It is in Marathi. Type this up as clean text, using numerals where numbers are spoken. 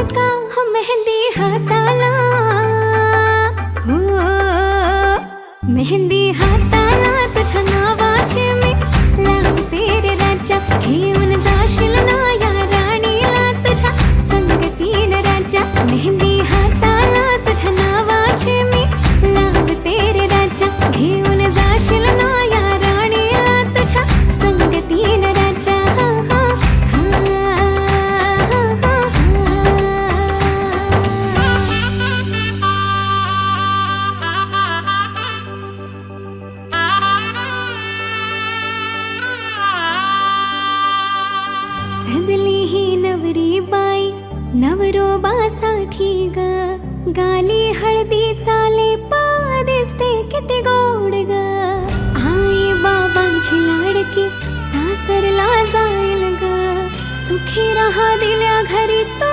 का हो मेहंदी हाताला, हो मेहंदी हाताला तुझ्या नावाची मी लावते रे राजा. घेऊन जाशील ना या राणीला तुझ्या संगतीन राजा. मेहंदी हाताला तुझ्या नावाची मी लावते रे राजा. घेऊन जाशील ना या राणीला तुझ्या संगतीन राजा. सजली ही नवरी बाई नवरोबासाठी ग. गाली हळदी चाले पा दिसते किती गोड ग. आई बाबांची लाडकी सासरला जाईल ग. सुखी राहा दिल्या घरी तो